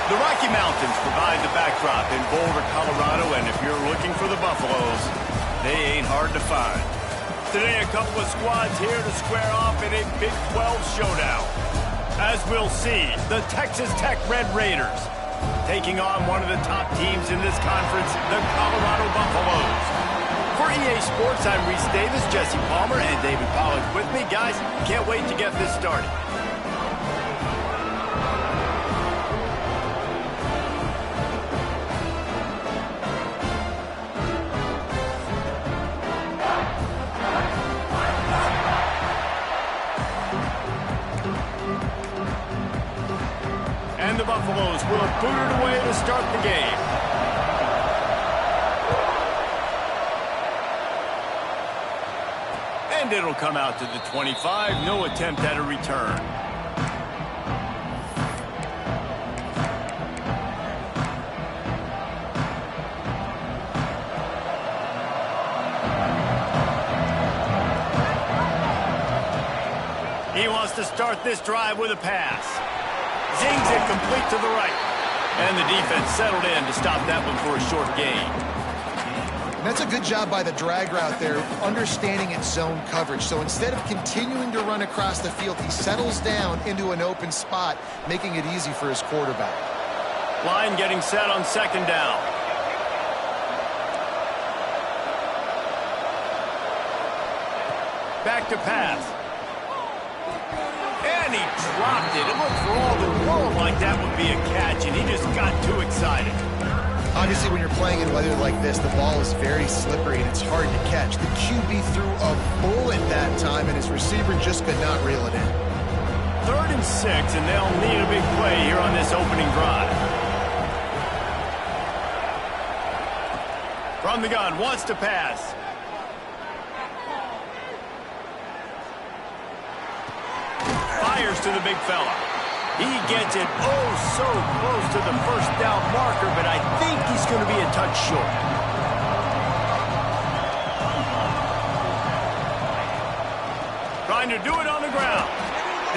The Rocky Mountains provide the backdrop in Boulder, Colorado, and if you're looking for the Buffaloes, they ain't hard to find. Today, a couple of squads here to square off in a Big 12 showdown. As we'll see, the Texas Tech Red Raiders taking on one of the top teams in this conference, the Colorado Buffaloes. For EA Sports, I'm Reese Davis, Jesse Palmer, and David Pollack with me. Guys, can't wait to get this started. And the Buffaloes will boot it away to start the game. And it'll come out to the 25. No attempt at a return. He wants to start this drive with a pass. Zings it complete to the right. And the defense settled in to stop that one for a short gain. And that's a good job by the drag route there, understanding its zone coverage. So instead of continuing to run across the field, he settles down into an open spot, making it easy for his quarterback. Line getting set on second down. Back to pass. And he dropped it. It looked for all the world like that would be a catch, and he just got too excited. Obviously, when you're playing in weather like this, the ball is very slippery, and it's hard to catch. The QB threw a bullet that time, and his receiver just could not reel it in. 3rd and 6, and they'll need a big play here on this opening drive. From the gun, wants to pass. Fires to the big fella. He gets it oh so close to the first down marker, but I think he's going to be a touch short. Trying to do it on the ground.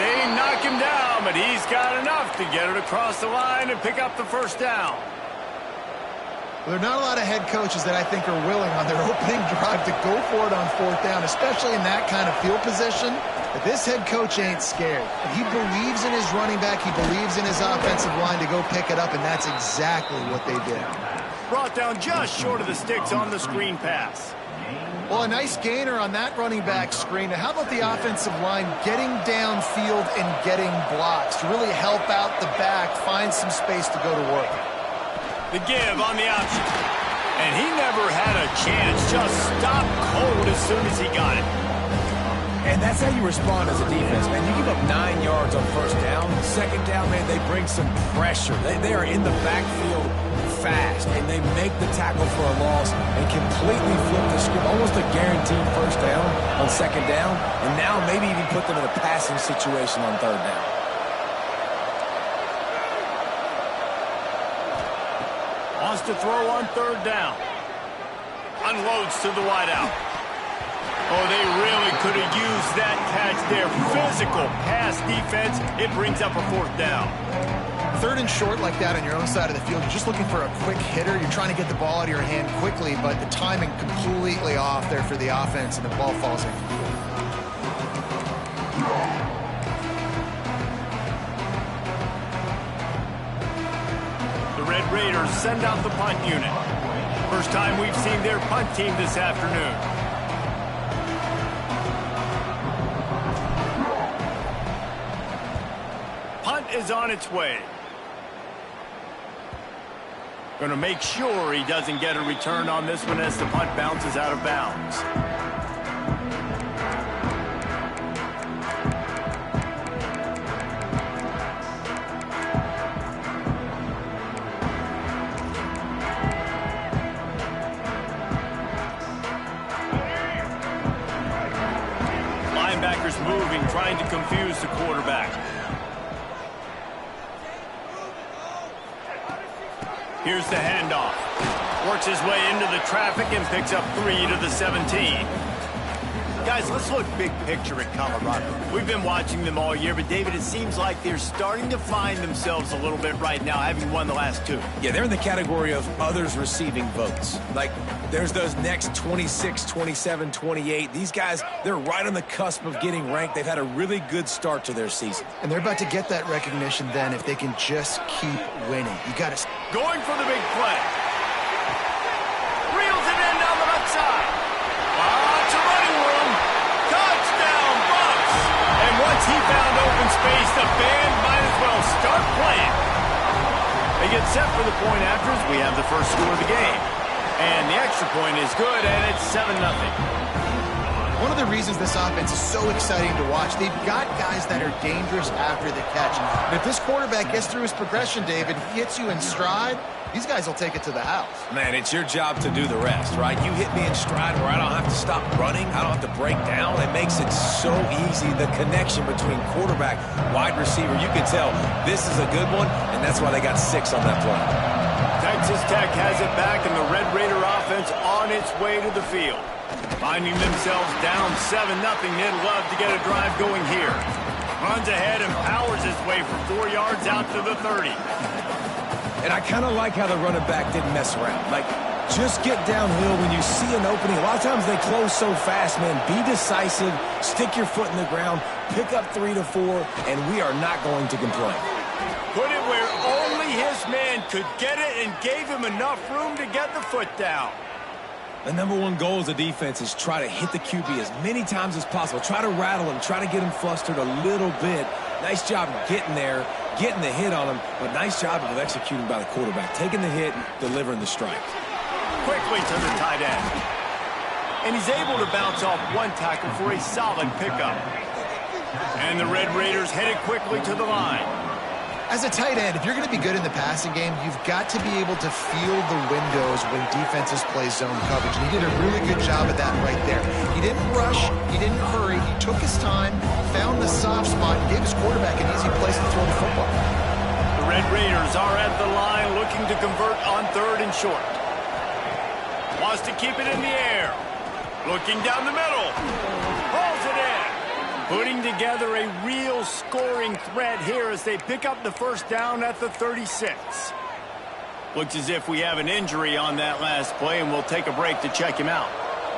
They knock him down, but he's got enough to get it across the line and pick up the first down. Well, there are not a lot of head coaches that I think are willing on their opening drive to go for it on 4th down, especially in that kind of field position. But this head coach ain't scared. He believes in his running back. He believes in his offensive line to go pick it up, and that's exactly what they did. Brought down just short of the sticks on the screen pass. Well, a nice gainer on that running back screen. Now, how about the offensive line getting downfield and getting blocks to really help out the back, find some space to go to work? The give on the option. And he never had a chance. Just stopped cold as soon as he got it. And that's how you respond as a defense, man. You give up 9 yards on 1st down. 2nd down, man, they bring some pressure. They are in the backfield fast, and they make the tackle for a loss and completely flip the script. Almost a guaranteed 1st down on 2nd down, and now maybe even put them in a passing situation on 3rd down. Wants to throw on 3rd down. Unloads to the wideout. Oh, they really could have used that catch there. Physical pass defense. It brings up a 4th down. 3rd and short like that on your own side of the field. You're just looking for a quick hitter. You're trying to get the ball out of your hand quickly, but the timing completely off there for the offense, and the ball falls in. The Red Raiders send out the punt unit. First time we've seen their punt team this afternoon. Is on its way. Going to make sure he doesn't get a return on this one as the punt bounces out of bounds. Linebackers moving, trying to confuse the quarterback. Here's the handoff. Works his way into the traffic and picks up 3 to the 17. Guys, let's look big picture at Colorado. We've been watching them all year, but David, it seems like they're starting to find themselves a little bit right now, having won the last two. Yeah, they're in the category of others receiving votes. Like, there's those next 26, 27, 28. These guys, they're right on the cusp of getting ranked. They've had a really good start to their season. And they're about to get that recognition then if they can just keep winning. You got to... Going for the big play. Reels it in down the left side. Lots of running room. Touchdown, Bucks. And once he found open space, the band might as well start playing. They get set for the point after as we have the first score of the game. And the extra point is good, and it's 7-0. One of the reasons this offense is so exciting to watch, they've got guys that are dangerous after the catch. And if this quarterback gets through his progression, David, he hits you in stride, these guys will take it to the house. Man, it's your job to do the rest, right? You hit me in stride where I don't have to stop running. I don't have to break down. It makes it so easy. The connection between quarterback, wide receiver, you can tell this is a good one, and that's why they got 6 on that play. Texas Tech has it back, and the Red Raider offense on its way to the field. Finding themselves down 7-0, they'd love to get a drive going here. Runs ahead and powers his way for 4 yards out to the 30. And I kind of like how the running back didn't mess around. Like, just get downhill when you see an opening. A lot of times they close so fast, man. Be decisive, stick your foot in the ground, pick up 3 to 4, and we are not going to complain. Put it where only his man could get it and gave him enough room to get the foot down. The number one goal as a defense is try to hit the QB as many times as possible. Try to rattle him, try to get him flustered a little bit. Nice job getting there, getting the hit on him, but nice job of executing by the quarterback, taking the hit, delivering the strike. Quickly to the tight end. And he's able to bounce off one tackle for a solid pickup. And the Red Raiders headed quickly to the line. As a tight end, if you're going to be good in the passing game, you've got to be able to feel the windows when defenses play zone coverage. And he did a really good job of that right there. He didn't rush. He didn't hurry. He took his time, found the soft spot, and gave his quarterback an easy place to throw the football. The Red Raiders are at the line looking to convert on 3rd and short. Wants to keep it in the air. Looking down the middle. Pulls it in. Putting together a real scoring threat here as they pick up the first down at the 36. Looks as if we have an injury on that last play, and we'll take a break to check him out.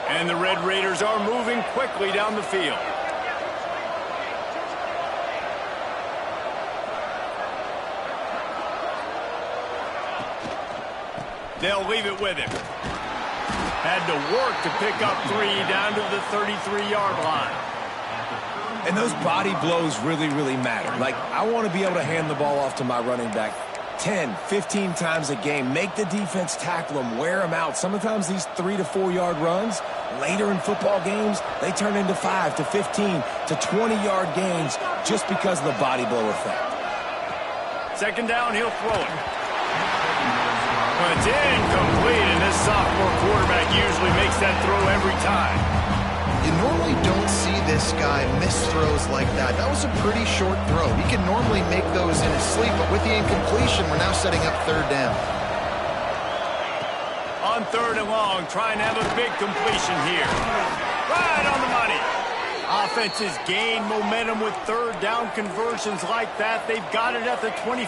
And the Red Raiders are moving quickly down the field. They'll leave it with him. Had to work to pick up 3 down to the 33-yard line. And those body blows really, really matter. Like, I want to be able to hand the ball off to my running back 10, 15 times a game. Make the defense tackle them, wear them out. Sometimes these 3 to 4 yard runs, later in football games, they turn into 5 to 15 to 20-yard gains just because of the body blow effect. 2nd down, he'll throw it. But it's incomplete, and this sophomore quarterback usually makes that throw every time. You normally don't see this guy miss throws like that. That was a pretty short throw. He can normally make those in his sleep, but with the incompletion, we're now setting up 3rd down. On 3rd and long, trying to have a big completion here. Right on the money. Offenses gain momentum with 3rd down conversions like that. They've got it at the 25.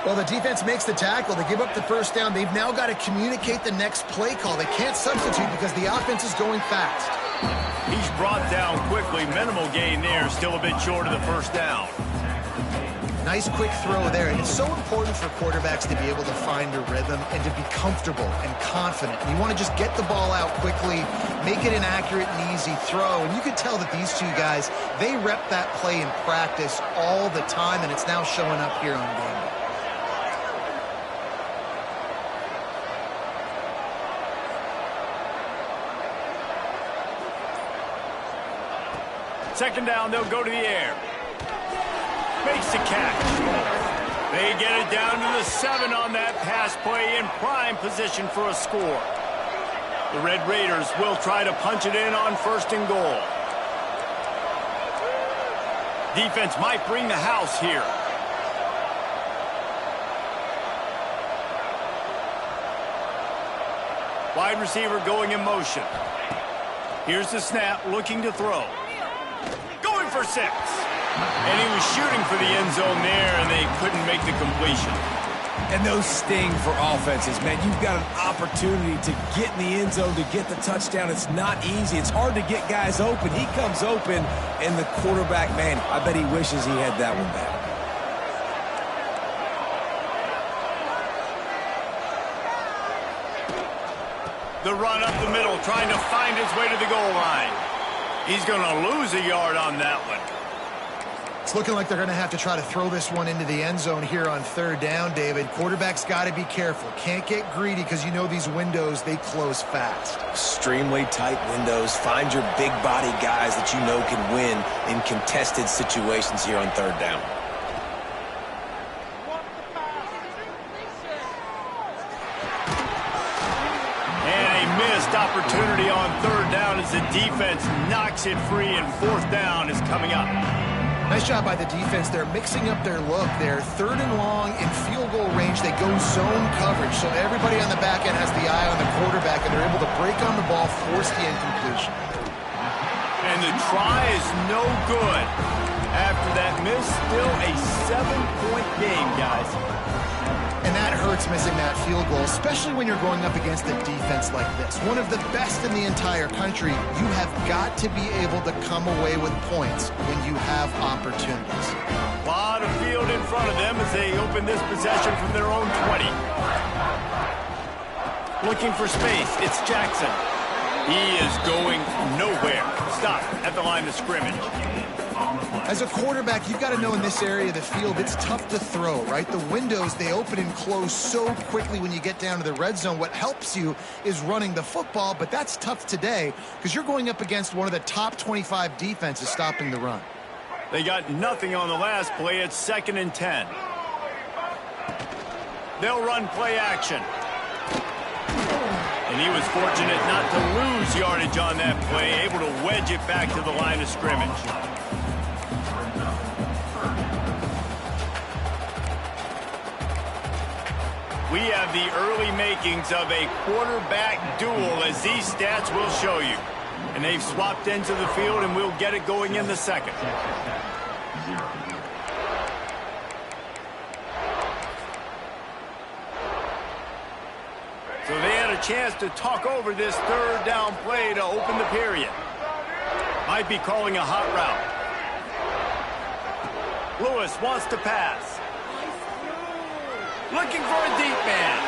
Well, the defense makes the tackle. They give up the first down. They've now got to communicate the next play call. They can't substitute because the offense is going fast. He's brought down quickly. Minimal gain there. Still a bit short of the first down. Nice quick throw there. And it's so important for quarterbacks to be able to find a rhythm and to be comfortable and confident. And you want to just get the ball out quickly, make it an accurate and easy throw. And you can tell that these two guys, they rep that play in practice all the time, and it's now showing up here on game day. 2nd down, they'll go to the air. Makes the catch. They get it down to the 7 on that pass play in prime position for a score. The Red Raiders will try to punch it in on 1st and goal. Defense might bring the house here. Wide receiver going in motion. Here's the snap, looking to throw. Going for 6. And he was shooting for the end zone there, and they couldn't make the completion. And those sting for offenses, man. You've got an opportunity to get in the end zone, to get the touchdown. It's not easy. It's hard to get guys open. He comes open, and the quarterback, man, I bet he wishes he had that one back. The run up the middle, trying to find his way to the goal line. He's going to lose a yard on that one. It's looking like they're going to have to try to throw this one into the end zone here on 3rd down, David. Quarterback's got to be careful. Can't get greedy because you know these windows, they close fast. Extremely tight windows. Find your big body guys that you know can win in contested situations here on 3rd down. Opportunity on 3rd down as the defense knocks it free, and 4th down is coming up. Nice job by the defense. They're mixing up their look. They're 3rd and long in field goal range. They go zone coverage, so everybody on the back end has the eye on the quarterback, and they're able to break on the ball, force the incompletion. And the try is no good. After that miss, still a 7-point game, guys. And that hurts, missing that field goal, especially when you're going up against a defense like this. One of the best in the entire country. You have got to be able to come away with points when you have opportunities. A lot of field in front of them as they open this possession from their own 20. Looking for space, it's Jackson. He is going nowhere. Stop at the line of scrimmage. As a quarterback, you've got to know in this area of the field, it's tough to throw, right? The windows, they open and close so quickly when you get down to the red zone. What helps you is running the football, but that's tough today because you're going up against one of the top 25 defenses stopping the run. They got nothing on the last play. It's 2nd and 10. They'll run play action. And he was fortunate not to lose yardage on that play, able to wedge it back to the line of scrimmage. We have the early makings of a quarterback duel, as these stats will show you. And they've swapped into the field, and we'll get it going in the 2nd. So they had a chance to talk over this 3rd down play to open the period. Might be calling a hot route. Lewis wants to pass. Looking for a deep man.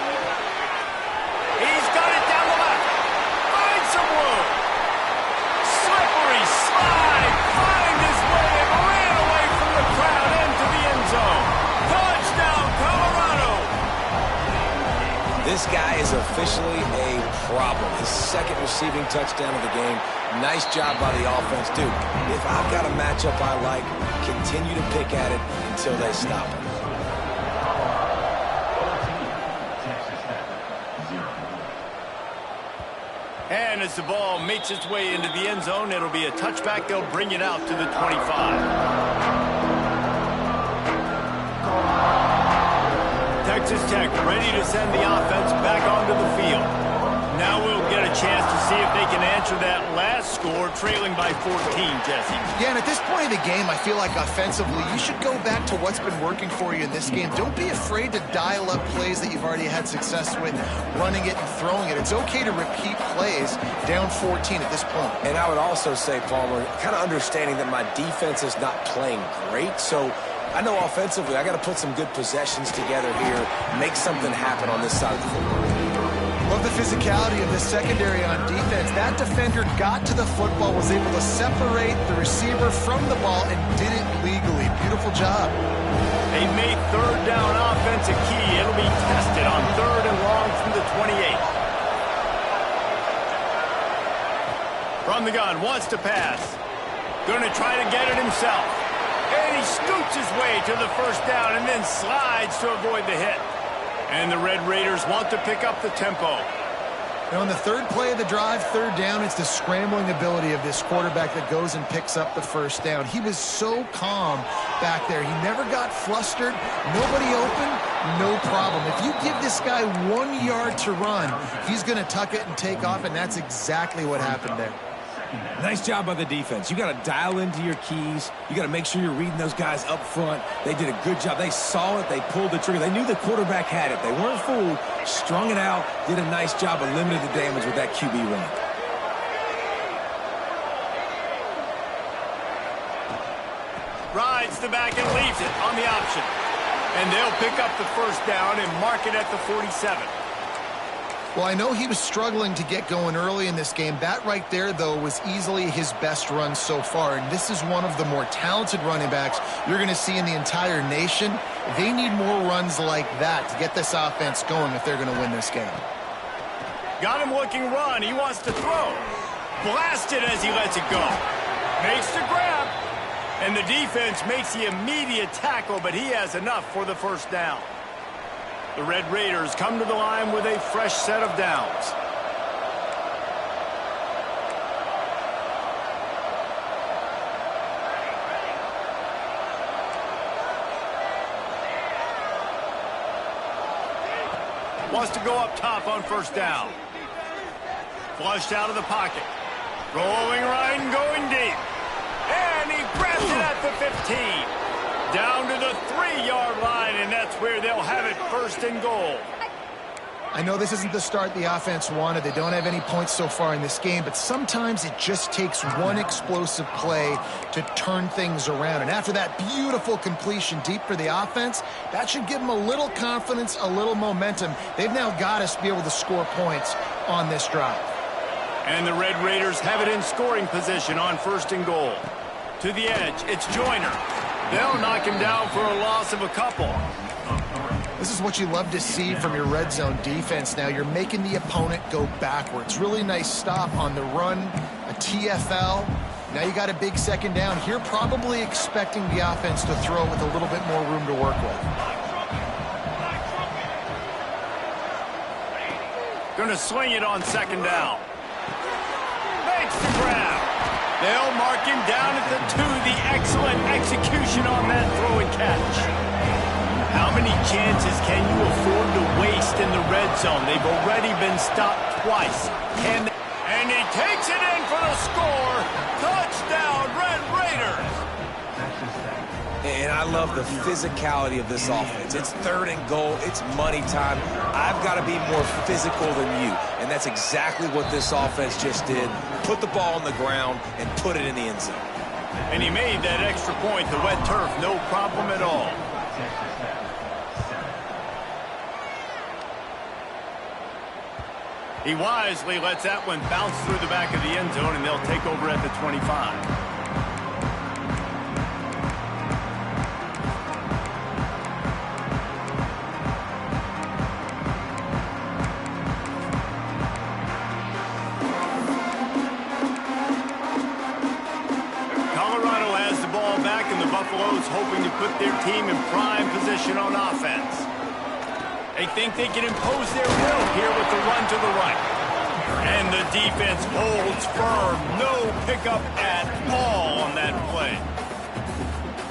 He's got it down the left. Finds some room. Slippery slide. Climbed his way and ran away from the crowd into the end zone. Touchdown, Colorado. This guy is officially a problem. His 2nd receiving touchdown of the game. Nice job by the offense, dude. If I've got a matchup I like, continue to pick at it until they stop it. And as the ball makes its way into the end zone, it'll be a touchback. They'll bring it out to the 25. Texas Tech ready to send the offense back onto the field. Now we'll get a chance to see if they can answer that last score, trailing by 14, Jesse. Yeah, and at this point of the game, I feel like offensively, you should go back to what's been working for you in this game. Don't be afraid to dial up plays that you've already had success with, running it and throwing it. It's okay to repeat plays down 14 at this point. And I would also say, Palmer, kind of understanding that my defense is not playing great, so I know offensively I got to put some good possessions together here, make something happen on this side of the football. Love the physicality of the secondary on defense. That defender got to the football, was able to separate the receiver from the ball, and did it legally. Beautiful job. They made 3rd down offense a key. It'll be tested on 3rd and long from the 28. From the gun, wants to pass. Going to try to get it himself. And he scoots his way to the 1st down and then slides to avoid the hit. And the Red Raiders want to pick up the tempo. And on the 3rd play of the drive, 3rd down, it's the scrambling ability of this quarterback that goes and picks up the 1st down. He was so calm back there. He never got flustered. Nobody open, no problem. If you give this guy 1 yard to run, he's going to tuck it and take off, and that's exactly what happened there. Nice job by the defense. You got to dial into your keys. You got to make sure you're reading those guys up front. They did a good job. They saw it. They pulled the trigger. They knew the quarterback had it. They weren't fooled. Strung it out. Did a nice job of limiting the damage with that QB run. Rides the back and leaves it on the option. And they'll pick up the first down and mark it at the 47. Well, I know he was struggling to get going early in this game. That right there, though, was easily his best run so far. And this is one of the more talented running backs you're going to see in the entire nation. They need more runs like that to get this offense going if they're going to win this game. Got him looking run. He wants to throw. Blasted as he lets it go. Makes the grab. And the defense makes the immediate tackle, but he has enough for the first down. The Red Raiders come to the line with a fresh set of downs. Wants to go up top on first down. Flushed out of the pocket. Rolling right and going deep. And he grabs it at the 15. Down to the 3-yard line, and that's where they'll have it, first and goal. I know this isn't the start the offense wanted. They don't have any points so far in this game, but sometimes it just takes one explosive play to turn things around. And after that beautiful completion deep for the offense, that should give them a little confidence, a little momentum. They've now got us to be able to score points on this drive. And the Red Raiders have it in scoring position on first and goal. To the edge, it's Joyner. They'll knock him down for a loss of a couple. This is what you love to see from your red zone defense now. You're making the opponent go backwards. Really nice stop on the run, a TFL. Now you got a big second down. Here probably expecting the offense to throw with a little bit more room to work with. Gonna swing it on second down. Makes the grab. They'll mark him down at the 2. The excellent execution on that throw and catch. How many chances can you afford to waste in the red zone? They've already been stopped twice. And he takes it in for the score. Touchdown, Red Raiders. And I love the physicality of this offense. It's third and goal. It's money time. I've got to be more physical than you. And that's exactly what this offense just did. Put the ball on the ground and put it in the end zone. And he made that extra point, the wet turf, no problem at all. He wisely lets that one bounce through the back of the end zone, and they'll take over at the 25. Buffalo's hoping to put their team in prime position on offense. They think they can impose their will here with the run to the right. And the defense holds firm. No pickup at all on that play.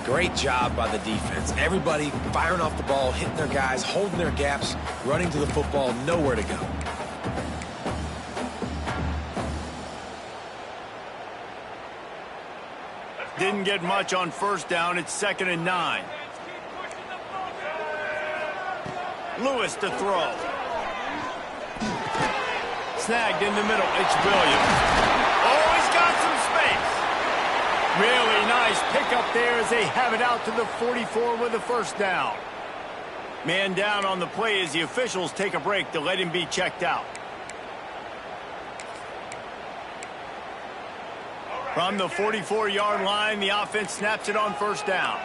Great job by the defense. Everybody firing off the ball, hitting their guys, holding their gaps, running to the football, nowhere to go. Didn't get much on first down. It's 2nd and 9. Lewis to throw. Snagged in the middle. It's Williams. Oh, he's got some space. Really nice pickup there as they have it out to the 44 with the first down. Man down on the play as the officials take a break to let him be checked out. From the 44-yard line, the offense snaps it on first down.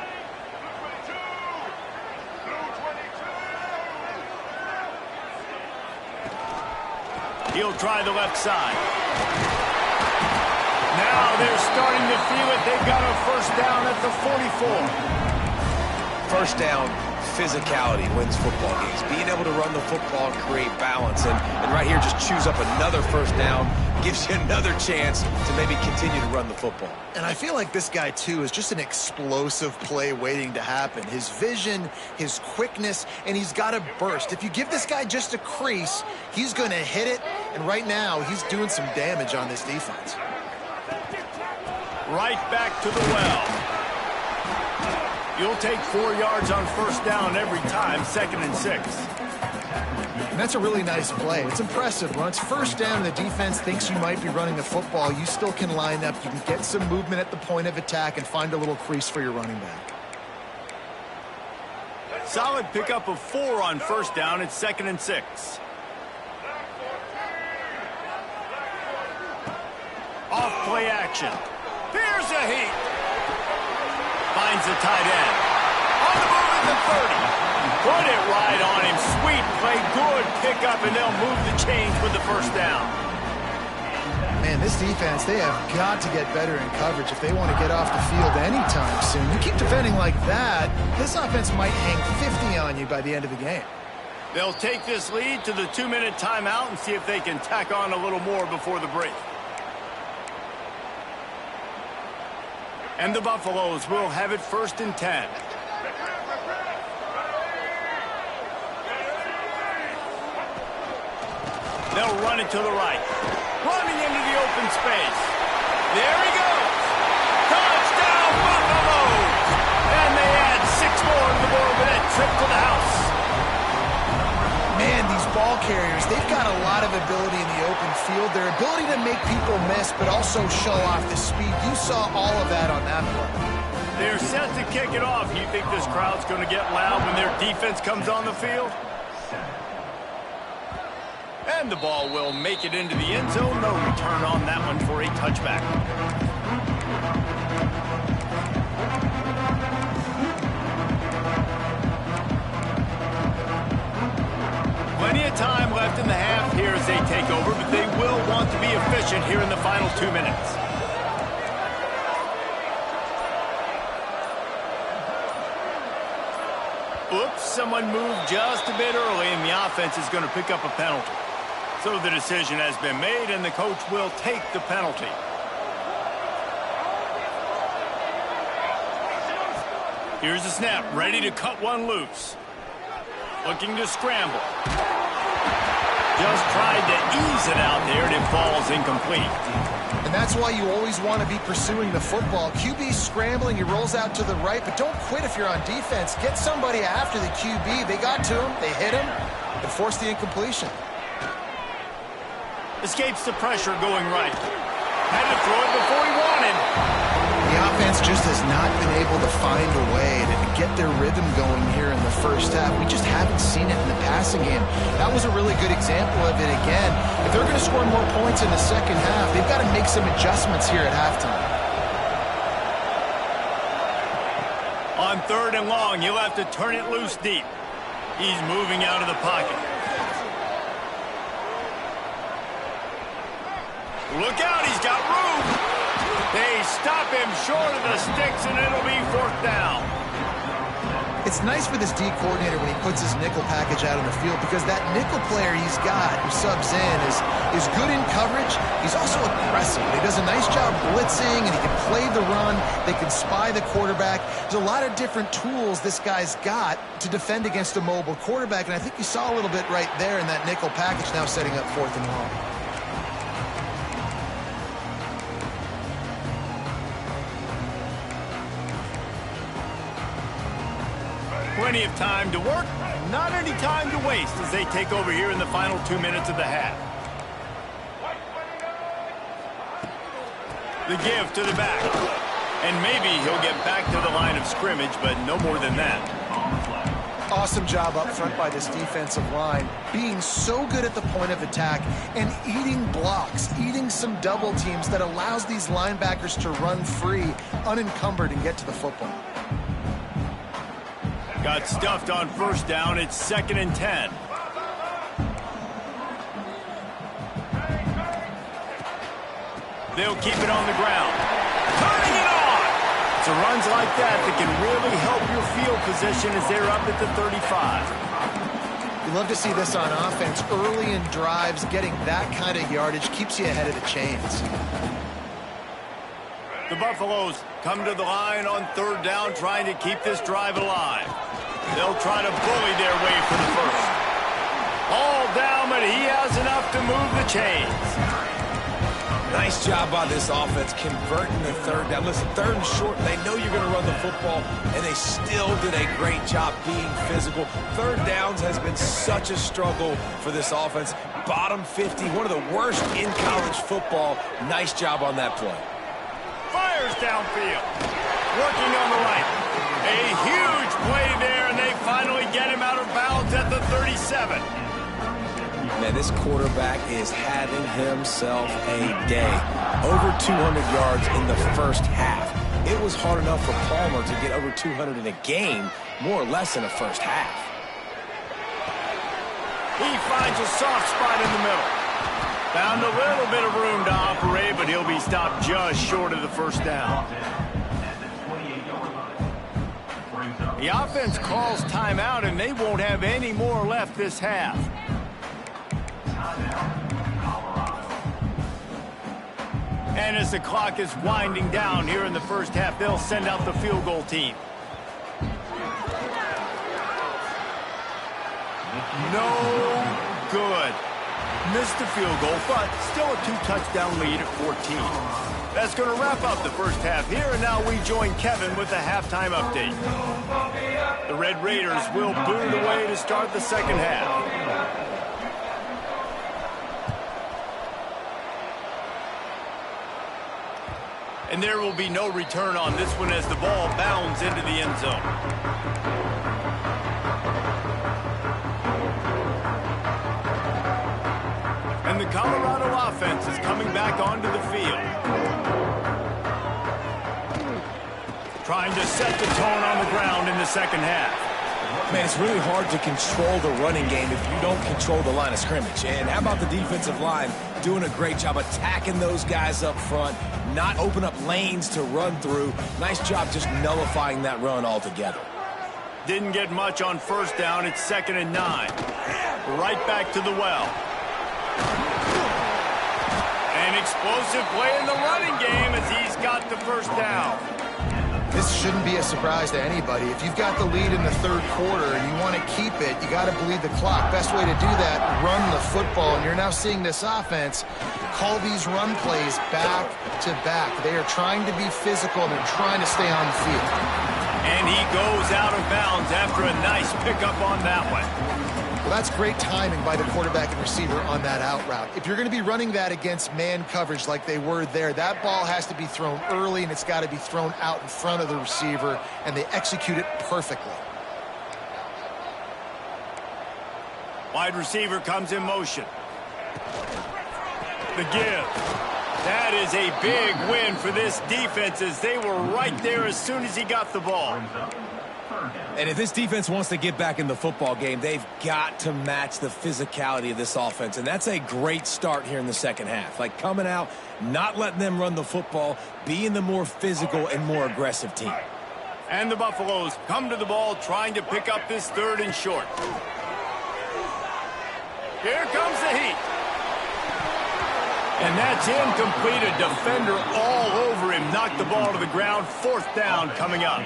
He'll try the left side. Now they're starting to feel it. They've got a first down at the 44. First down, physicality wins football games. Being able to run the football and create balance. And right here, just choose up another first down. Gives you another chance to maybe continue to run the football. And I feel like this guy, too, is just an explosive play waiting to happen. His vision, his quickness, and he's got a burst. If you give this guy just a crease, he's going to hit it. And right now, he's doing some damage on this defense. Right back to the well. You'll take 4 yards on first down every time, 2nd and 6. And that's a really nice play. It's impressive. When it's first down and the defense thinks you might be running the football, you still can line up. You can get some movement at the point of attack and find a little crease for your running back. Solid pickup of 4 on first down. It's 2nd and 6. Off play action. Here's a heat. Finds the tight end. On the move at the 30. Put it right on him. Sweet play. Good pickup, and they'll move the chains with the first down. Man, this defense, they have got to get better in coverage if they want to get off the field anytime soon. You keep defending like that, this offense might hang 50 on you by the end of the game. They'll take this lead to the 2-minute timeout and see if they can tack on a little more before the break. And the Buffaloes will have it 1st and 10. They'll run it to the right. Running into the open space. There he goes. Touchdown, Buffaloes! And they add 6 more to the board with that trip to the house. Man, these ball carriers, they've got a lot of ability in the open field. Their ability to make people miss, but also show off the speed. You saw all of that on that play. They're set to kick it off. You think this crowd's going to get loud when their defense comes on the field? And the ball will make it into the end zone. No return on that one for a touchback. Plenty of time left in the half here as they take over, but they will want to be efficient here in the final 2 minutes. Oops, someone moved just a bit early, and the offense is going to pick up a penalty. So the decision has been made, and the coach will take the penalty. Here's the snap, ready to cut one loose. Looking to scramble. Just tried to ease it out there, and it falls incomplete. And that's why you always want to be pursuing the football. QB's scrambling, he rolls out to the right, but don't quit if you're on defense. Get somebody after the QB. They got to him, they hit him, and forced the incompletion. Escapes the pressure going right. Had to throw it before he wanted. The offense just has not been able to find a way to get their rhythm going here in the first half. We just haven't seen it in the passing game. That was a really good example of it again. If they're going to score more points in the second half, they've got to make some adjustments here at halftime. On 3rd and long, he'll have to turn it loose deep. He's moving out of the pocket. Look out, he's got room. They stop him short of the sticks, and it'll be 4th down. It's nice for this D coordinator when he puts his nickel package out on the field, because that nickel player he's got who subs in is good in coverage. He's also aggressive. He does a nice job blitzing, and he can play the run. They can spy the quarterback. There's a lot of different tools this guy's got to defend against a mobile quarterback, and I think you saw a little bit right there in that nickel package, now setting up 4th and long. Plenty of time to work, not any time to waste as they take over here in the final 2 minutes of the half. The give to the back. And maybe he'll get back to the line of scrimmage, but no more than that. Awesome job up front by this defensive line, being so good at the point of attack and eating blocks, eating some double teams that allows these linebackers to run free, unencumbered, and get to the football. Got stuffed on first down. It's 2nd and 10. They'll keep it on the ground. Turning it on! It's runs like that can really help your field position as they're up at the 35. You love to see this on offense. Early in drives, getting that kind of yardage keeps you ahead of the chains. The Buffaloes come to the line on 3rd down, trying to keep this drive alive. They'll try to bully their way for the first. All down, but he has enough to move the chains. Nice job by this offense converting the third down. Listen, third and short, they know you're going to run the football, and they still did a great job being physical. Third downs has been such a struggle for this offense. Bottom 50, one of the worst in college football. Nice job on that play. Fires downfield. Working on the right. A huge play there, and they finally get him out of bounds at the 37. Man, this quarterback is having himself a day. Over 200 yards in the first half. It was hard enough for Palmer to get over 200 in a game, more or less in the first half. He finds a soft spot in the middle. Found a little bit of room to operate, but he'll be stopped just short of the first down. The offense calls timeout, and they won't have any more left this half. And as the clock is winding down here in the first half, they'll send out the field goal team. No good. Missed the field goal, but still a 2-touchdown lead at 14. That's going to wrap up the first half here, and now we join Kevin with the halftime update. The Red Raiders will boot it away to start the second half. And there will be no return on this one as the ball bounds into the end zone. And the Colorado offense is coming back onto the field. Trying to set the tone on the ground in the second half. Man, it's really hard to control the running game if you don't control the line of scrimmage. And how about the defensive line doing a great job attacking those guys up front, not open up lanes to run through. Nice job just nullifying that run altogether. Didn't get much on first down. It's 2nd and 9. Right back to the well. An explosive play in the running game as he's got the first down. This shouldn't be a surprise to anybody. If you've got the lead in the third quarter and you want to keep it, you got to bleed the clock. Best way to do that, run the football. And you're now seeing this offense call these run plays back to back. They are trying to be physical, and they're trying to stay on the field. And he goes out of bounds after a nice pickup on that one. Well, that's great timing by the quarterback and receiver on that out route. If you're going to be running that against man coverage like they were there, that ball has to be thrown early, and it's got to be thrown out in front of the receiver, and they execute it perfectly. Wide receiver comes in motion. The give. That is a big win for this defense as they were right there as soon as he got the ball. And if this defense wants to get back in the football game, they've got to match the physicality of this offense. And that's a great start here in the second half. Like coming out, not letting them run the football, being the more physical and more aggressive team. And the Buffaloes come to the ball trying to pick up this 3rd and short. Here comes the heat. And that's incomplete. A defender all over him. Knocked the ball to the ground. 4th down coming up.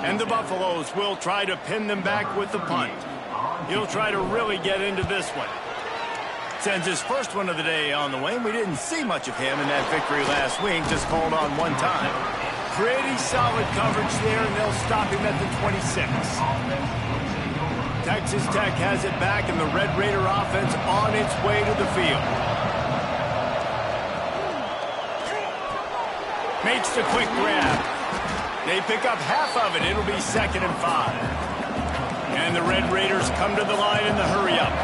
And the Buffaloes will try to pin them back with the punt. He'll try to really get into this one. Sends his first one of the day on the way. We didn't see much of him in that victory last week. Just called on one time. Pretty solid coverage there, and they'll stop him at the 26. Texas Tech has it back, and the Red Raider offense on its way to the field. Makes the quick grab. They pick up half of it. It'll be 2nd and 5. And the Red Raiders come to the line in the hurry-up.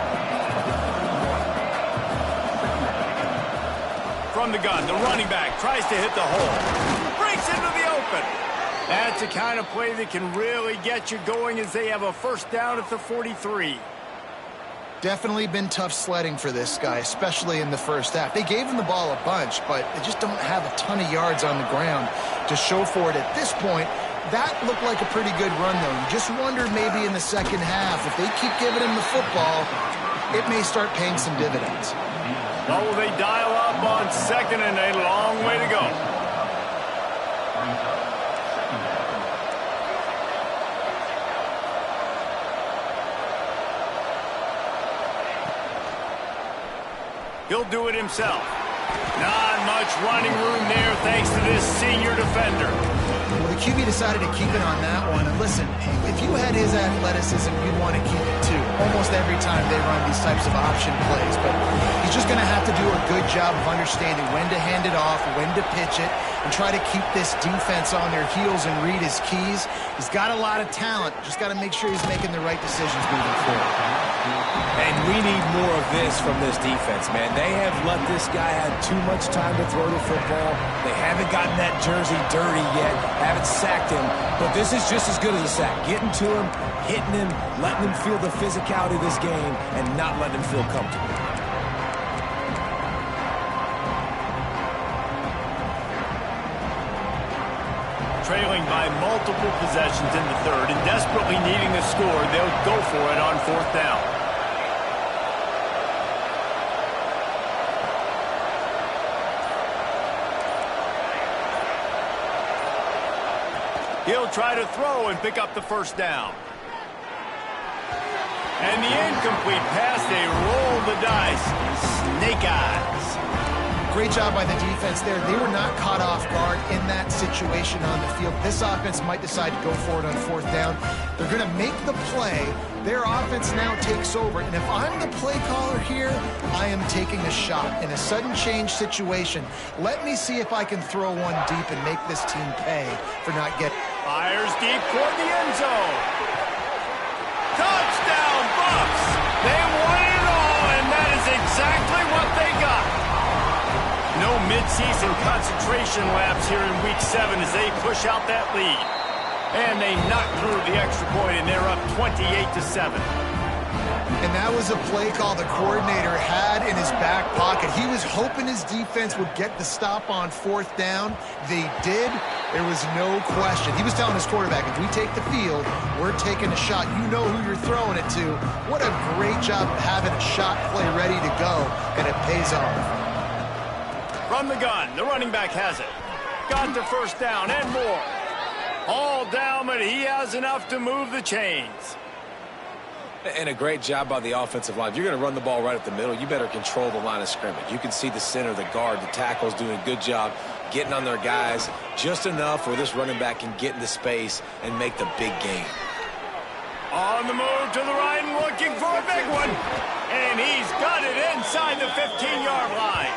From the gun, the running back tries to hit the hole. Breaks into the open. That's the kind of play that can really get you going as they have a first down at the 43. Definitely been tough sledding for this guy, especially in the first half. They gave him the ball a bunch, but they just don't have a ton of yards on the ground to show for it at this point. That looked like a pretty good run, though. You just wonder maybe in the second half, if they keep giving him the football, it may start paying some dividends. Well, will they dial up on 2nd and a long way to go? He'll do it himself. Not much running room there thanks to this senior defender. Well, the QB decided to keep it on that one. And listen, if you had his athleticism, you'd want to keep it too. Almost every time they run these types of option plays. But he's just going to have to do a good job of understanding when to hand it off, when to pitch it, and try to keep this defense on their heels and read his keys. He's got a lot of talent. Just got to make sure he's making the right decisions moving forward. And we need more of this from this defense, man. They have let this guy have too much time to throw the football. They haven't gotten that jersey dirty yet, haven't sacked him. But this is just as good as a sack. Getting to him, hitting him, letting him feel the physicality of this game, and not letting him feel comfortable. Trailing by multiple possessions in the third and desperately needing a score, they'll go for it on 4th down. He'll try to throw and pick up the 1st down. And the incomplete pass, they roll the dice. Snake eyes. Great job by the defense there. They were not caught off guard in that situation on the field. This offense might decide to go for it on 4th down. They're going to make the play. Their offense now takes over. And if I'm the play caller here, I am taking a shot in a sudden change situation. Let me see if I can throw one deep and make this team pay for not getting. Fires deep toward the end zone. Touchdown, Bucs! They won it all, and that is exactly what they got. No midseason concentration laps here in Week 7 as they push out that lead. And they knock through the extra point, and they're up 28-7. And that was a play call the coordinator had in his back pocket. He was hoping his defense would get the stop on 4th down. They did. There was no question. He was telling his quarterback, if we take the field, we're taking a shot. You know who you're throwing it to. What a great job of having a shot play ready to go, and it pays off. From the gun, the running back has it. Got the 1st down and more. All down, but he has enough to move the chains. And a great job by the offensive line. If you're going to run the ball right at the middle, you better control the line of scrimmage. You can see the center, the guard, the tackles doing a good job getting on their guys just enough where this running back can get into space and make the big game. On the move to the right and looking for a big one. And he's got it inside the 15-yard line.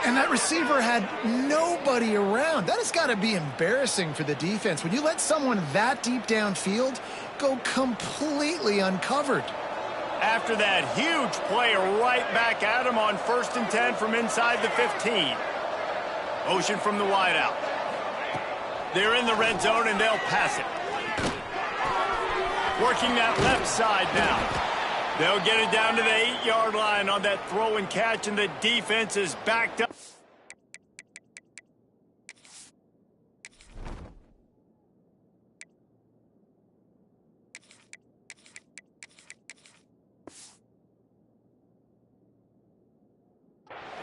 And that receiver had nobody around. That has got to be embarrassing for the defense. When you let someone that deep downfield go completely uncovered. After that huge play right back at him on 1st and 10 from inside the 15. Motion from the wideout. They're in the red zone and they'll pass it. Working that left side now. They'll get it down to the 8-yard line on that throw and catch, and the defense is backed up.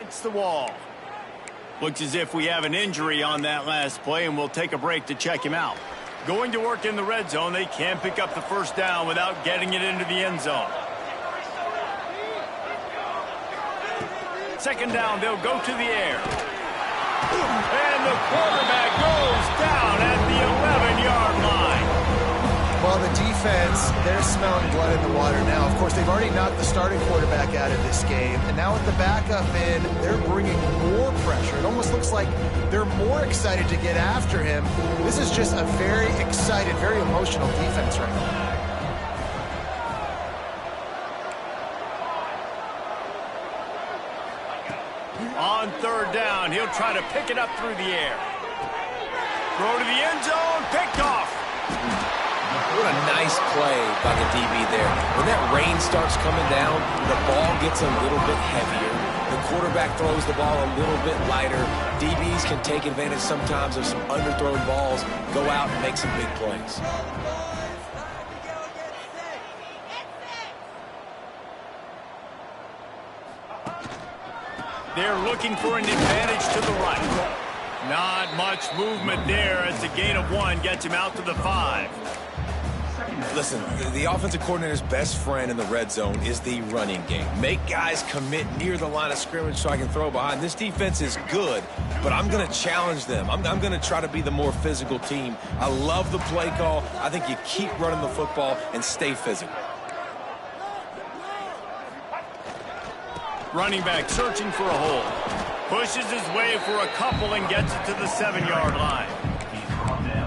It's the wall. Looks as if we have an injury on that last play, and we'll take a break to check him out. Going to work in the red zone, they can't pick up the 1st down without getting it into the end zone. 2nd down, they'll go to the air. And the quarterback goes down at the 11-yard line. Well, the defense, they're smelling blood in the water now. Of course, they've already knocked the starting quarterback out of this game. And now with the backup in, they're bringing more pressure. It almost looks like they're more excited to get after him. This is just a very excited, very emotional defense right now. On 3rd down, he'll try to pick it up through the air. Throw to the end zone, picked off. What a nice play by the DB there. When that rain starts coming down, the ball gets a little bit heavier. The quarterback throws the ball a little bit lighter. DBs can take advantage sometimes of some underthrown balls, go out and make some big plays. They're looking for an advantage to the right. Not much movement there as the gain of 1 gets him out to the 5. Listen, the offensive coordinator's best friend in the red zone is the running game. Make guys commit near the line of scrimmage so I can throw behind. This defense is good, but I'm going to challenge them. I'm going to try to be the more physical team. I love the play call. I think you keep running the football and stay physical. Running back searching for a hole. Pushes his way for a couple and gets it to the 7-yard line.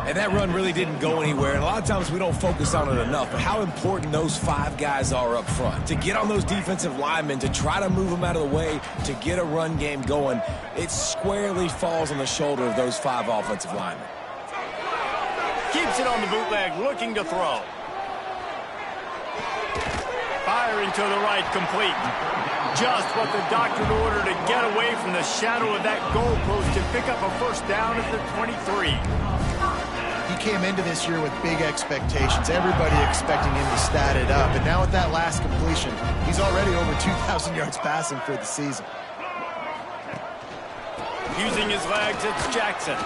And that run really didn't go anywhere. And a lot of times we don't focus on it enough. But how important those 5 guys are up front. To get on those defensive linemen, to try to move them out of the way, to get a run game going, it squarely falls on the shoulder of those 5 offensive linemen. Keeps it on the bootleg, looking to throw. Firing to the right, complete. Just what the doctor ordered to get away from the shadow of that goalpost to pick up a first down at the 23. He came into this year with big expectations. Everybody expecting him to stat it up. And now with that last completion, he's already over 2,000 yards passing for the season. Using his legs, it's Jackson.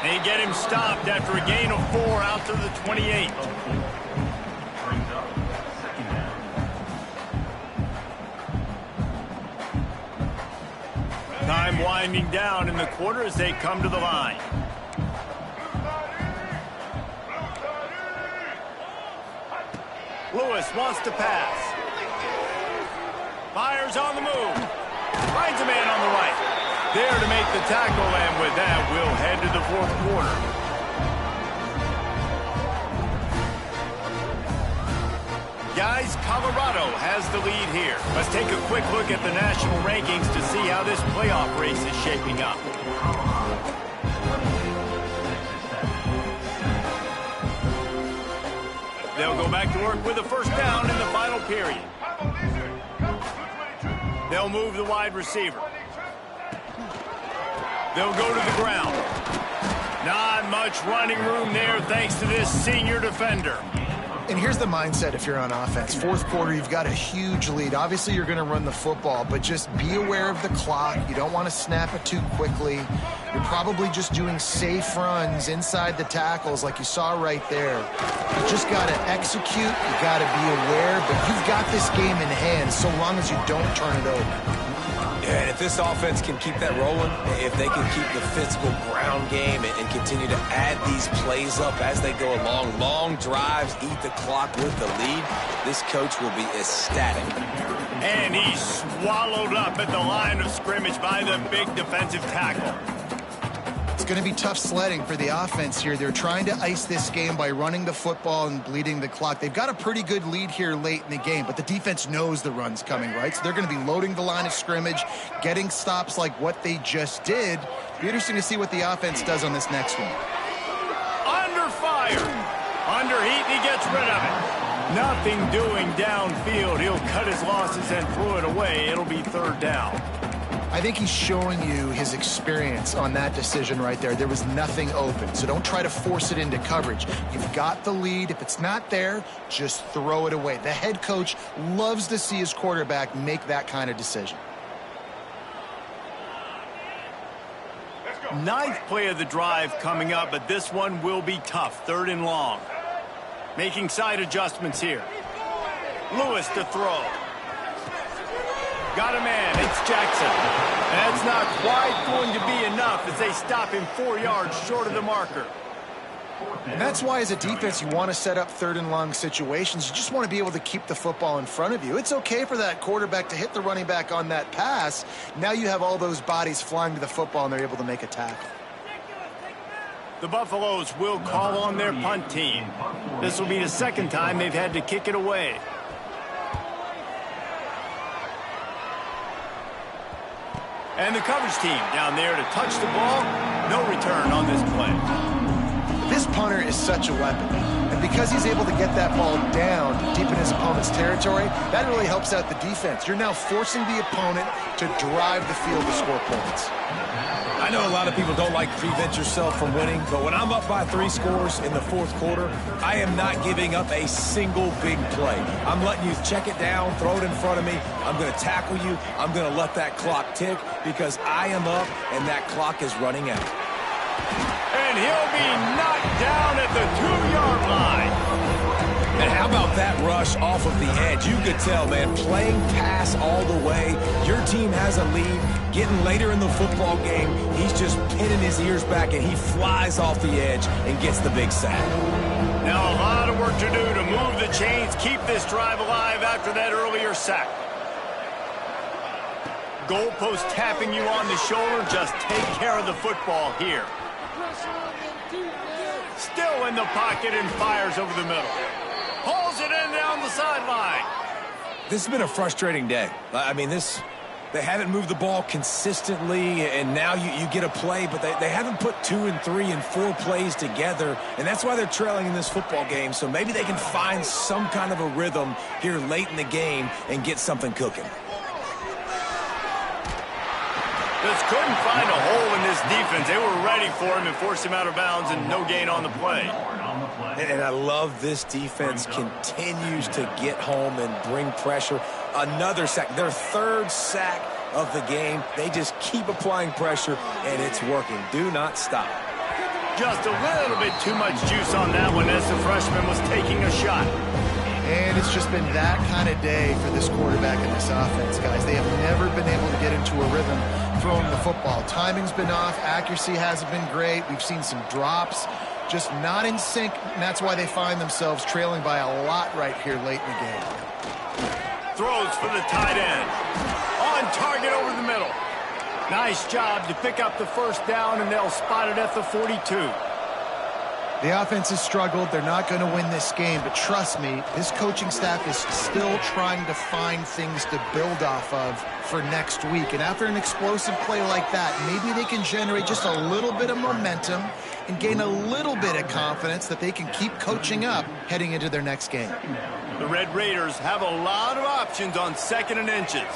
They get him stopped after a gain of 4 out to the 28. Time winding down in the quarter as they come to the line. Lewis wants to pass. Fires on the move. Finds a man on the right. There to make the tackle, and with that, we'll head to the 4th quarter. Guys, Colorado has the lead here. Let's take a quick look at the national rankings to see how this playoff race is shaping up. They'll go back to work with a first down in the final period. They'll move the wide receiver. They'll go to the ground. Not much running room there thanks to this senior defender. And here's the mindset if you're on offense. 4th quarter, you've got a huge lead. Obviously, you're going to run the football, but just be aware of the clock. You don't want to snap it too quickly. You're probably just doing safe runs inside the tackles like you saw right there. You just got to execute. You got to be aware, but you've got this game in hand so long as you don't turn it over. And if this offense can keep that rolling, if they can keep the physical ground game and continue to add these plays up as they go along, long drives, eat the clock with the lead, this coach will be ecstatic. And he's swallowed up at the line of scrimmage by the big defensive tackle. It's going to be tough sledding for the offense here. They're trying to ice this game by running the football and bleeding the clock. They've got a pretty good lead here late in the game, but the defense knows the run's coming, right? So they're going to be loading the line of scrimmage, getting stops like what they just did. Be interesting to see what the offense does on this next one. Under fire. Under heat, he gets rid of it. Nothing doing downfield. He'll cut his losses and throw it away. It'll be 3rd down. I think he's showing you his experience on that decision right there. There was nothing open, so don't try to force it into coverage. You've got the lead. If it's not there, just throw it away. The head coach loves to see his quarterback make that kind of decision. 9th play of the drive coming up, but this one will be tough. 3rd and long. Making side adjustments here. Lewis to throw. Got a man. It's Jackson. That's not quite going to be enough as they stop him 4 yards short of the marker. And that's why as a defense you want to set up 3rd and long situations. You just want to be able to keep the football in front of you. It's okay for that quarterback to hit the running back on that pass. Now you have all those bodies flying to the football and they're able to make a tackle. The Buffaloes will call on their punt team. This will be the 2nd time they've had to kick it away. And the coverage team down there to touch the ball. No return on this play. This punter is such a weapon. And because he's able to get that ball down deep in his opponent's territory, that really helps out the defense. You're now forcing the opponent to drive the field to score points. I know a lot of people don't like to prevent yourself from winning, but when I'm up by 3 scores in the 4th quarter, I am not giving up a single big play. I'm letting you check it down, throw it in front of me. I'm going to tackle you. I'm going to let that clock tick because I am up and that clock is running out. And he'll be knocked down at the 2-yard line. And how about that rush off of the edge? You could tell, man, playing pass all the way. Your team has a lead. Getting later in the football game, he's just pinning his ears back, and he flies off the edge and gets the big sack. Now a lot of work to do to move the chains, keep this drive alive after that earlier sack. Goalpost tapping you on the shoulder. Just take care of the football here. Still in the pocket and fires over the middle. Pulls it in down the sideline. This has been a frustrating day. I mean, they haven't moved the ball consistently, and now you get a play, but they haven't put 2 and 3 and 4 plays together, and that's why they're trailing in this football game. So maybe they can find some kind of a rhythm here late in the game and get something cooking. Just couldn't find a hole in this defense. They were ready for him and forced him out of bounds, and no gain on the play. And I love this defense continues to get home and bring pressure. Another sack, their 3rd sack of the game. They just keep applying pressure, and it's working. Do not stop. Just a little bit too much juice on that one as the freshman was taking a shot. And it's just been that kind of day for this quarterback and this offense, guys. They have never been able to get into a rhythm throwing the football. Timing's been off. Accuracy hasn't been great. We've seen some drops. Just not in sync, and that's why they find themselves trailing by a lot right here late in the game. Throws for the tight end. On target over the middle. Nice job to pick up the first down, and they'll spot it at the 42. The offense has struggled. They're not going to win this game, but trust me, this coaching staff is still trying to find things to build off of for next week. And after an explosive play like that, maybe they can generate just a little bit of momentum and gain a little bit of confidence that they can keep coaching up heading into their next game. The Red Raiders have a lot of options on 2nd and inches.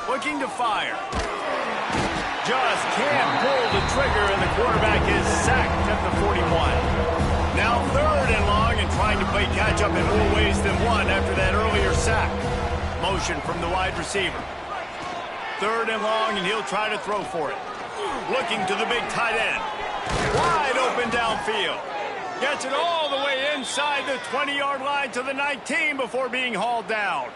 Looking to fire. Just can't pull the trigger, and the quarterback is sacked at the 41. Now 3rd and long, and trying to play catch-up in more ways than one after that earlier sack. Motion from the wide receiver. 3rd and long, and he'll try to throw for it. Looking to the big tight end. Wide open downfield. Gets it all the way inside the 20-yard line to the 19 before being hauled down.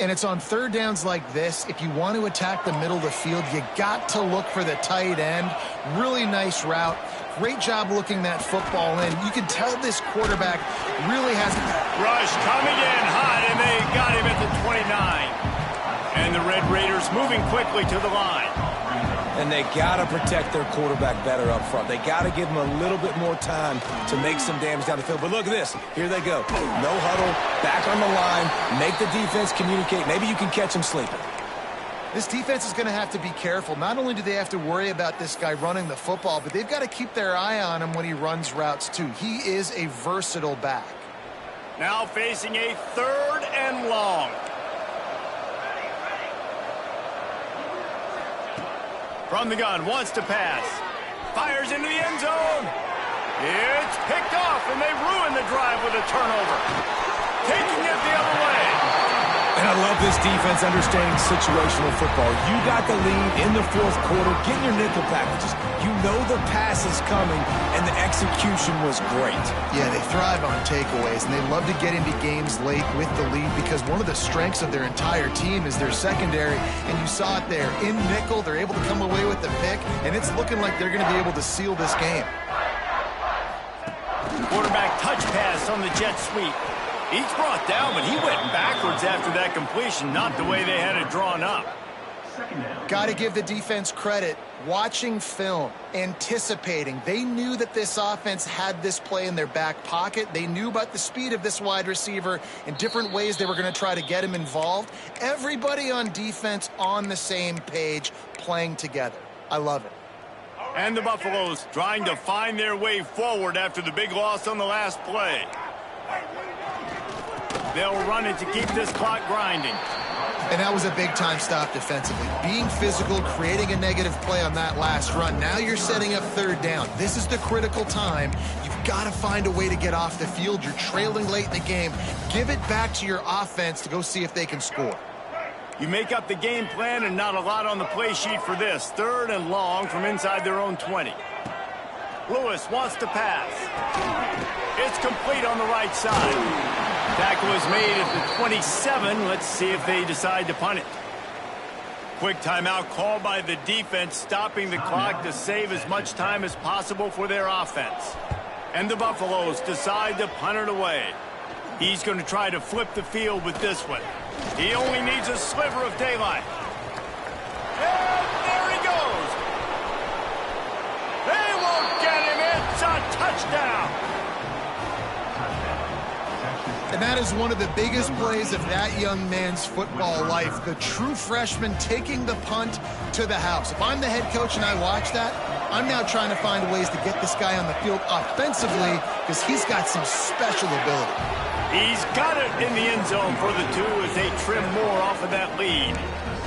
And it's on 3rd downs like this. If you want to attack the middle of the field, you got to look for the tight end. Really nice route. Great job looking that football in. You can tell this quarterback really has... Rush coming in hot, and they got him at the 29. And the Red Raiders moving quickly to the line. And they got to protect their quarterback better up front. They got to give him a little bit more time to make some damage down the field. But look at this. Here they go. No huddle, back on the line, make the defense communicate. Maybe you can catch them sleeping. This defense is going to have to be careful. Not only do they have to worry about this guy running the football, but they've got to keep their eye on him when he runs routes too. He is a versatile back. Now facing a 3rd and long. From the gun, wants to pass. Fires into the end zone. It's picked off, and they ruin the drive with a turnover. Taking it the other way. And I love this defense understanding situational football. You got the lead in the 4th quarter. Get your nickel packages. You know the pass is coming, and the execution was great. Yeah, they thrive on takeaways, and they love to get into games late with the lead because one of the strengths of their entire team is their secondary, and you saw it there. In nickel, they're able to come away with the pick, and it's looking like they're going to be able to seal this game. Quarterback touch pass on the jet sweep. He's brought down, but he went backwards after that completion, not the way they had it drawn up. Got to give the defense credit. Watching film, anticipating. They knew that this offense had this play in their back pocket. They knew about the speed of this wide receiver and different ways they were going to try to get him involved. Everybody on defense on the same page, playing together. I love it. And the Buffaloes trying to find their way forward after the big loss on the last play. They'll run it to keep this clock grinding. And that was a big-time stop defensively. Being physical, creating a negative play on that last run. Now you're setting up 3rd down. This is the critical time. You've got to find a way to get off the field. You're trailing late in the game. Give it back to your offense to go see if they can score. You make up the game plan and not a lot on the play sheet for this. 3rd and long from inside their own 20. Lewis wants to pass. It's complete on the right side. Tackle is made at the 27. Let's see if they decide to punt it. Quick timeout called by the defense, stopping the clock to save as much time as possible for their offense. And the Buffaloes decide to punt it away. He's going to try to flip the field with this one. He only needs a sliver of daylight. And there he goes. They won't get him. It's a touchdown. And that is one of the biggest plays of that young man's football life. The true freshman taking the punt to the house. If I'm the head coach and I watch that, I'm now trying to find ways to get this guy on the field offensively because he's got some special ability. He's got it in the end zone for the 2 as they trim more off of that lead.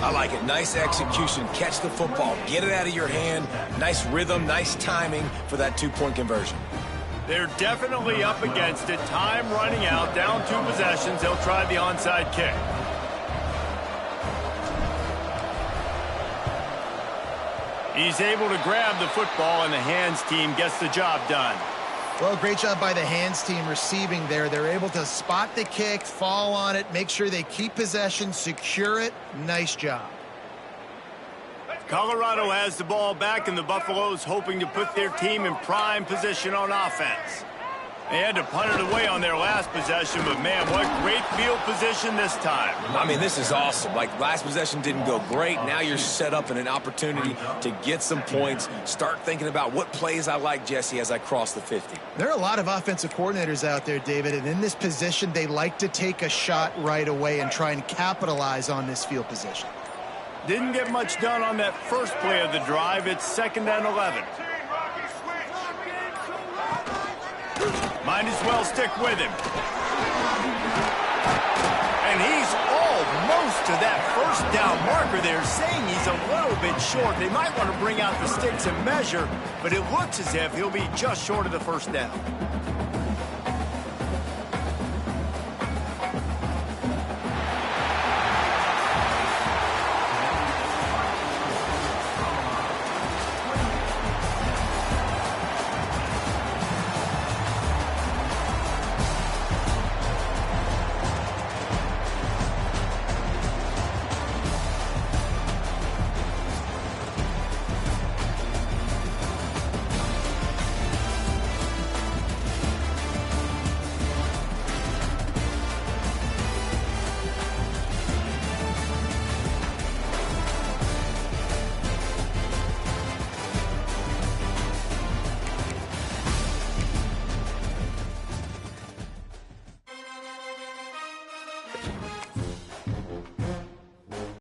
I like it. Nice execution. Catch the football. Get it out of your hand. Nice rhythm, nice timing for that 2-point conversion. They're definitely up against it. Time running out. Down 2 possessions. They'll try the onside kick. He's able to grab the football, and the hands team gets the job done. Well, great job by the hands team receiving there. They're able to spot the kick, fall on it, make sure they keep possession, secure it. Nice job. Colorado has the ball back, and the Buffaloes hoping to put their team in prime position on offense. They had to punt it away on their last possession, but man, what great field position this time. I mean, this is awesome. Like, last possession didn't go great. Now you're set up in an opportunity to get some points. Start thinking about what plays I like, Jesse, as I cross the 50. There are a lot of offensive coordinators out there, David, and in this position, they like to take a shot right away and try and capitalize on this field position. Didn't get much done on that first play of the drive. It's 2nd and 11. Might as well stick with him. And he's almost to that first down marker there, saying he's a little bit short. They might want to bring out the sticks and measure, but it looks as if he'll be just short of the first down.